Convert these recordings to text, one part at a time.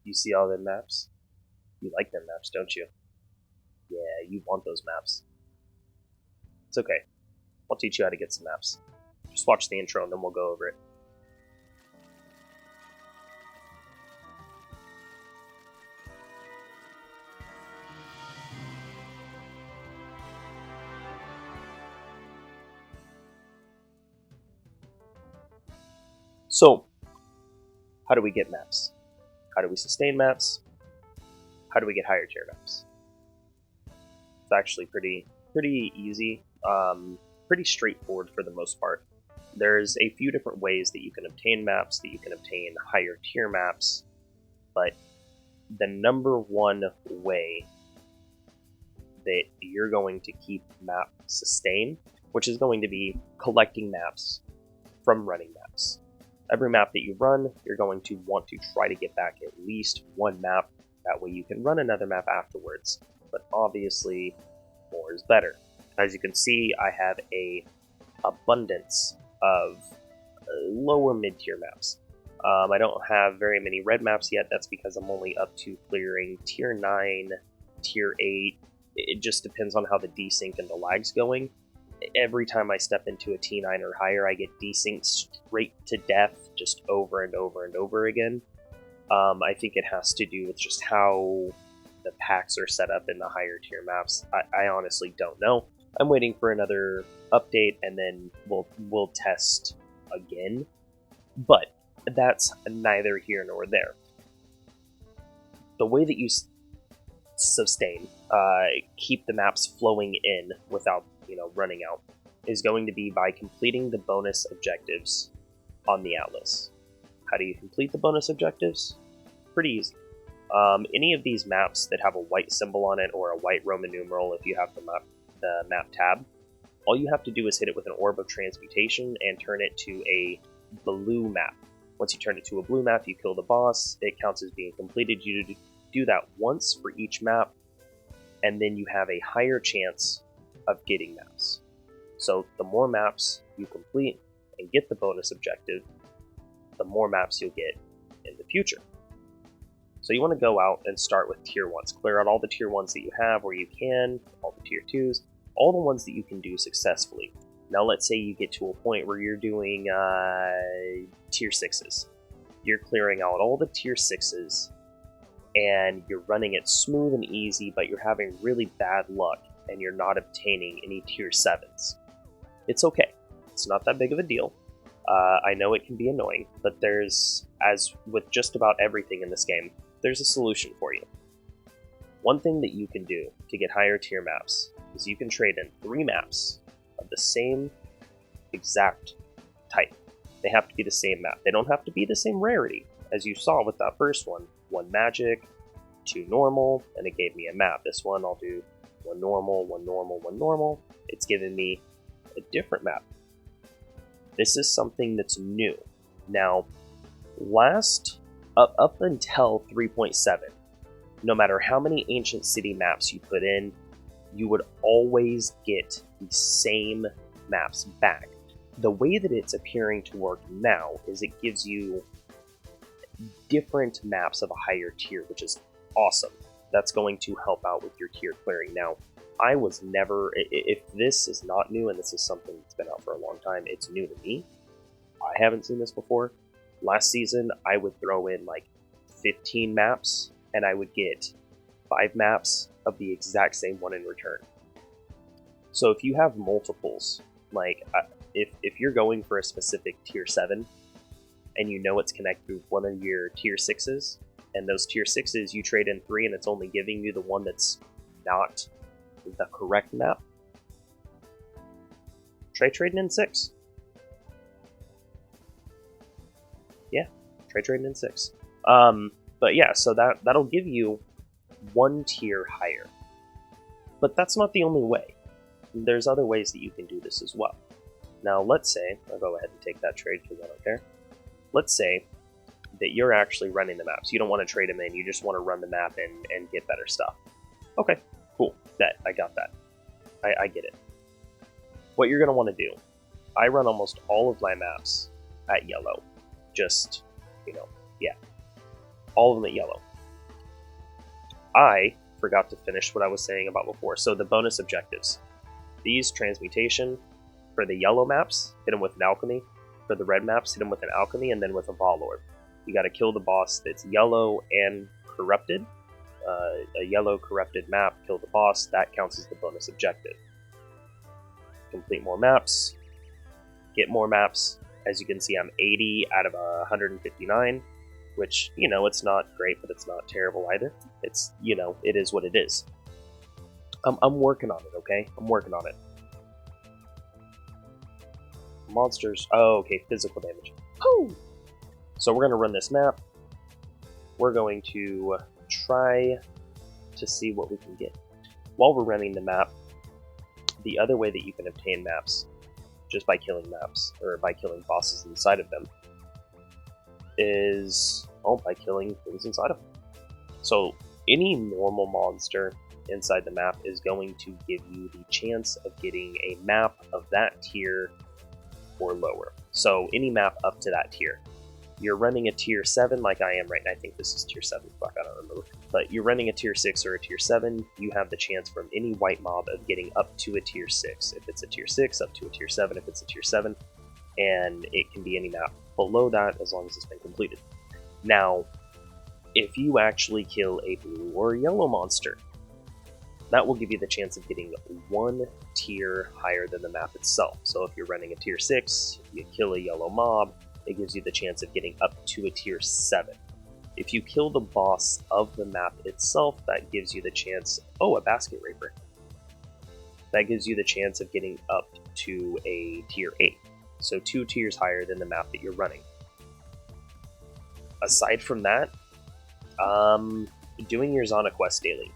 You see all the maps? You like them maps, don't you? Yeah, you want those maps. It's okay. I'll teach you how to get some maps. Just watch the intro and then we'll go over it. So, how do we get maps? How do we sustain maps? How do we get higher tier maps? It's actually pretty easy, pretty straightforward for the most part. There's a few different ways that you can obtain maps, that you can obtain higher tier maps, but the number one way that you're going to keep map sustain, which is going to be collecting maps from running maps. Every map that you run, you're going to want to try to get back at least one map. That way you can run another map afterwards. But obviously, more is better. As you can see, I have a abundance of lower mid-tier maps. I don't have very many red maps yet. That's because I'm only up to clearing tier 9, tier 8. It just depends on how the desync and the lag's going. Every time I step into a T9 or higher, I get desynced straight to death, just over and over and over again. I think it has to do with just how the packs are set up in the higher tier maps. I honestly don't know. I'm waiting for another update, and then we'll test again. But that's neither here nor there. The way that you sustain, keep the maps flowing in without running out, is going to be by completing the bonus objectives on the Atlas. How do you complete the bonus objectives? Pretty easy. Any of these maps that have a white symbol on it or a white Roman numeral, if you have the map tab, all you have to do is hit it with an orb of transmutation and turn it to a blue map. Once you turn it to a blue map, you kill the boss. It counts as being completed. You do that once for each map, and then you have a higher chance of getting maps. So the more maps you complete and get the bonus objective, the more maps you'll get in the future. So you want to go out and start with tier 1s. Clear out all the tier 1s that you have where you can, all the tier 2s, all the ones that you can do successfully. Now let's say you get to a point where you're doing tier 6s. You're clearing out all the tier 6s and you're running it smooth and easy, but you're having really bad luck and you're not obtaining any tier 7s. It's okay. It's not that big of a deal. I know it can be annoying, but there's, as with just about everything in this game, there's a solution for you. One thing that you can do to get higher tier maps is you can trade in 3 maps of the same exact type. They have to be the same map. They don't have to be the same rarity, as you saw with that first one. 1 magic, 2 normal, and it gave me a map. This one I'll do 1 normal, 1 normal, 1 normal. It's given me a different map. This is something that's new. Now, up until 3.7, no matter how many ancient city maps you put in, you would always get the same maps back. The way that it's appearing to work now is it gives you different maps of a higher tier, which is awesome. That's going to help out with your tier clearing. Now, I was never, if this is not new and this is something that's been out for a long time, it's new to me. I haven't seen this before. Last season, I would throw in like 15 maps and I would get 5 maps of the exact same one in return. So if you have multiples, like if you're going for a specific tier 7 and you know it's connected with one of your tier 6s, and those tier 6s you trade in 3 and it's only giving you the one that's not the correct map, try trading in 6. Yeah, try trading in 6. But yeah, so that'll give you 1 tier higher. But that's not the only way. There's other ways that you can do this as well. Now let's say, I'll go ahead and take that trade because I don't care. Let's say that you're actually running the maps. You don't want to trade them in, you just want to run the map and get better stuff. Okay, cool. I got that. I get it. What you're going to want to do, I run almost all of my maps at yellow. Just, yeah. All of them at yellow. I forgot to finish what I was saying about before. So the bonus objectives. These transmutation, for the yellow maps, hit them with an alchemy. For the red maps, hit them with an alchemy and then with a Vaal orb. You got to kill the boss that's yellow and corrupted. A yellow corrupted map, kill the boss, that counts as the bonus objective. Complete more maps, get more maps. As you can see, I'm 80 out of 159, which, you know, it's not great, but it's not terrible either. It's, you know, it is what it is. I'm working on it, okay? I'm working on it. Monsters. Oh, okay, physical damage. Woo! So we're going to run this map. We're going to try to see what we can get. While we're running the map, the other way that you can obtain maps, just by killing maps, or by killing bosses inside of them, is, oh, by killing things inside of them. So any normal monster inside the map is going to give you the chance of getting a map of that tier or lower. So any map up to that tier. You're running a tier 7 like I am right now. I think this is tier 7. Fuck, I don't remember. But you're running a tier 6 or a tier 7. You have the chance from any white mob of getting up to a tier 6. If it's a tier 6, up to a tier 7 if it's a tier 7. And it can be any map below that as long as it's been completed. Now, if you actually kill a blue or a yellow monster, that will give you the chance of getting one tier higher than the map itself. So if you're running a tier 6, you kill a yellow mob, it gives you the chance of getting up to a tier 7. If you kill the boss of the map itself, that gives you the chance... Oh, a basket raper. That gives you the chance of getting up to a tier 8. So 2 tiers higher than the map that you're running. Aside from that, doing your Zana quest daily.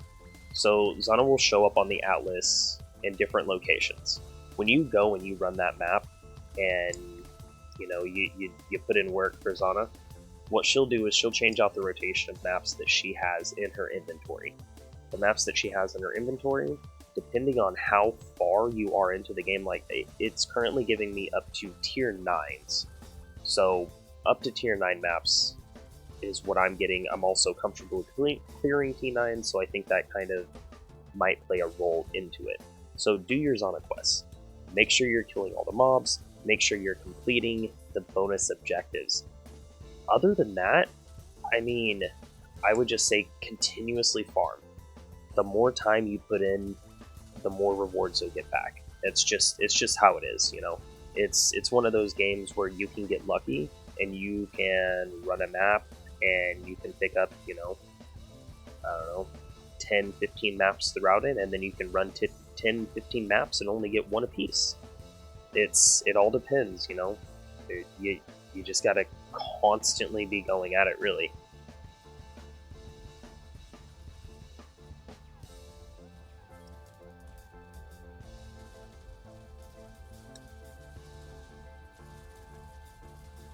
So Zana will show up on the Atlas in different locations. When you go and you run that map, and you know you put in work for Zana, what she'll do is she'll change out the rotation of maps that she has in her inventory. The maps that she has in her inventory, depending on how far you are into the game, like it's currently giving me up to tier 9s. So up to tier 9 maps is what I'm getting. I'm also comfortable with clearing T9, so I think that kind of might play a role into it. So do your Zana quests. Make sure you're killing all the mobs. Make sure you're completing the bonus objectives. Other than that, I mean, I would just say continuously farm. The more time you put in, the more rewards you'll get back. It's just how it is, you know. It's one of those games where you can get lucky and you can run a map and you can pick up, you know, I don't know, 10, 15 maps throughout it, and then you can run 10, 15 maps and only get one apiece. It all depends, you know. You just gotta constantly be going at it, really.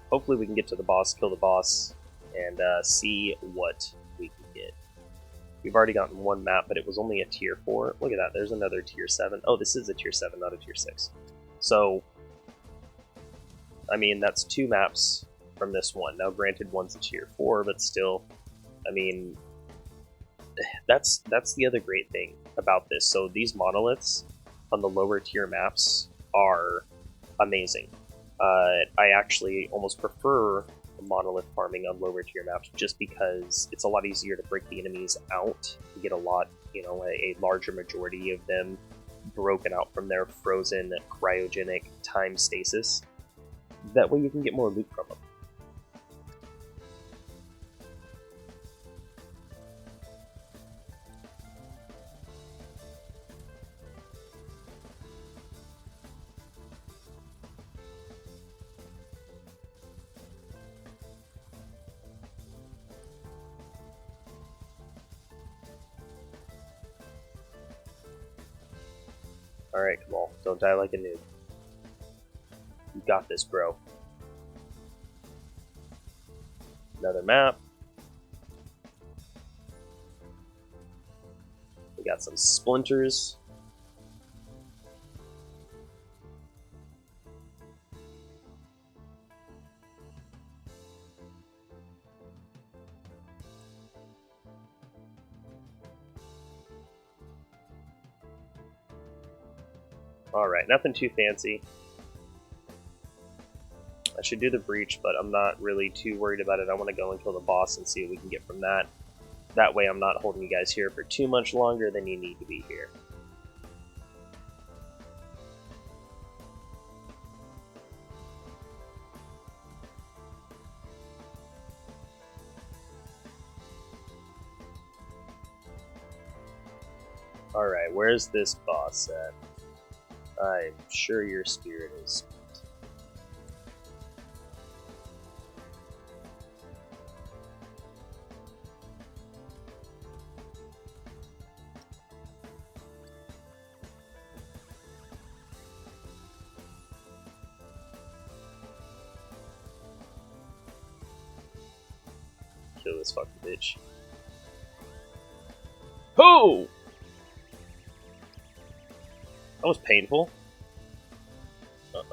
Hopefully we can get to the boss, kill the boss, and see what we can get. We've already gotten one map, but it was only a tier 4. Look at that, there's another tier 7. Oh, this is a tier 7, not a tier 6. So, I mean, that's 2 maps from this one. Now, granted, one's a tier 4, but still, I mean, that's the other great thing about this. So these monoliths on the lower tier maps are amazing. I actually almost prefer monolith farming on lower tier maps just because it's a lot easier to break the enemies out. You get a lot, you know, a larger majority of them broken out from their frozen cryogenic time stasis. That way you can get more loot from them. Alright, Kamahl, don't die like a noob. You got this, bro. Another map. We got some splinters. Alright, nothing too fancy. I should do the breach, but I'm not really too worried about it. I want to go and kill the boss and see what we can get from that. That way I'm not holding you guys here for too much longer than you need to be here. Alright, where's this boss at? I'm sure your spirit is. Kill this fucking bitch. Ho! That was painful.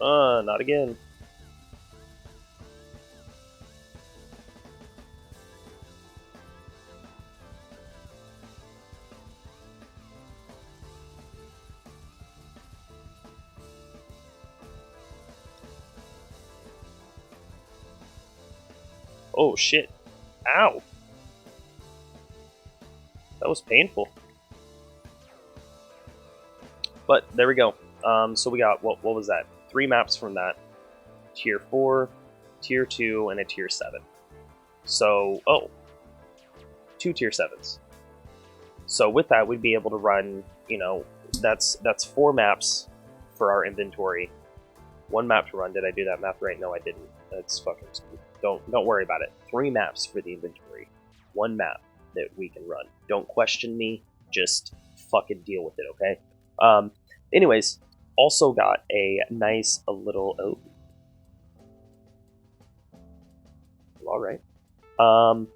Not again. Oh shit. Ow! That was painful. But there we go. So we got, what was that? 3 maps from that. Tier 4, Tier 2, and a Tier 7. So, 2 Tier 7s. So with that, we'd be able to run, you know, that's 4 maps for our inventory. 1 map to run. Did I do that math right? No, I didn't. That's fucking stupid. Don't worry about it. 3 maps for the inventory. 1 map that we can run. Don't question me. Just fucking deal with it, okay? Anyways, also got a nice little... Oh. Alright.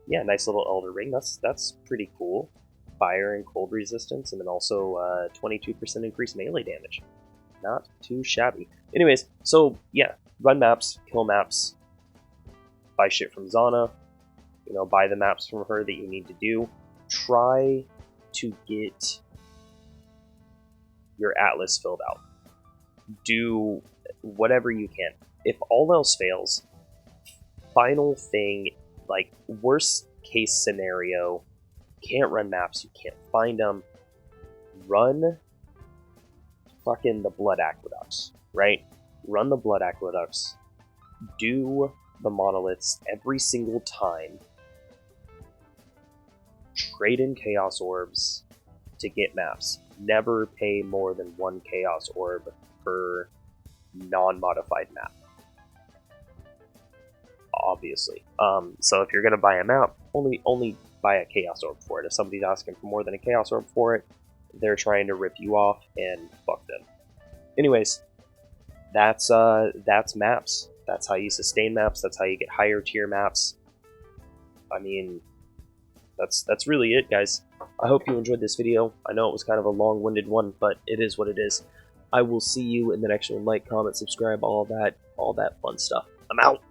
Yeah, nice little Elder Ring. That's pretty cool. Fire and cold resistance, and then also 22% increased melee damage. Not too shabby. Anyways, so yeah, run maps, kill maps, buy shit from Zana, you know, buy the maps from her that you need to do. Try to get your atlas filled out. Do whatever you can. If all else fails, final thing, like worst case scenario, can't run maps, you can't find them, run fucking the blood aqueducts, right? Run the blood aqueducts, do the monoliths every single time, trade in chaos orbs to get maps. Never pay more than 1 chaos orb per non-modified map, obviously. So if you're gonna buy a map, only buy a chaos orb for it. If somebody's asking for more than a chaos orb for it, they're trying to rip you off, and fuck them. Anyways, that's maps. That's how you sustain maps. That's how you get higher tier maps. I mean, that's really it, guys. I hope you enjoyed this video. I know it was kind of a long-winded one, but it is what it is. I will see you in the next one. Like, comment, subscribe, all that fun stuff. I'm out.